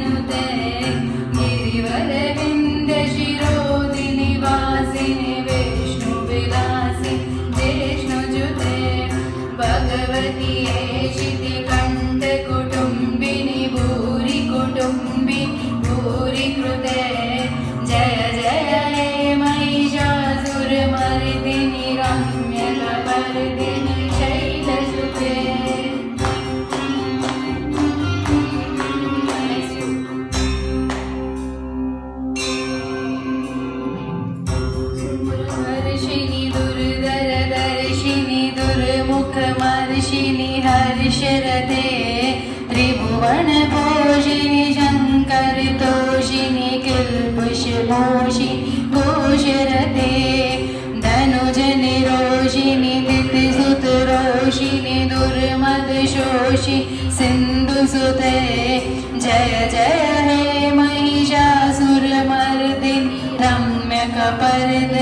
नुते गिरिवरविन्द शिरोदिनि वासिनि विष्णुविलासि जिष्णुजुते भगवति शितिकण्ठ कुटुम्बिनि भूरि कुटुम्बि भूरि कृते जय जय हे महिषासुरमर्दिनि रम्यकपर्दिनि शैलसुते हर्षिणि दुर्धरदर्शिनि दुर्मुखमर्षिणि हर्षरते त्रिभुवनपोषिणि शङ्करतोषिणि किल्पुषमोषिनि घोषरते धनुजनिरोषिणि दितिसुतरोषिणि दुर्मदशोषि सिन्धुसुते जय जय हे महिषासुरमर्दिनि रम्यकपर्दिनि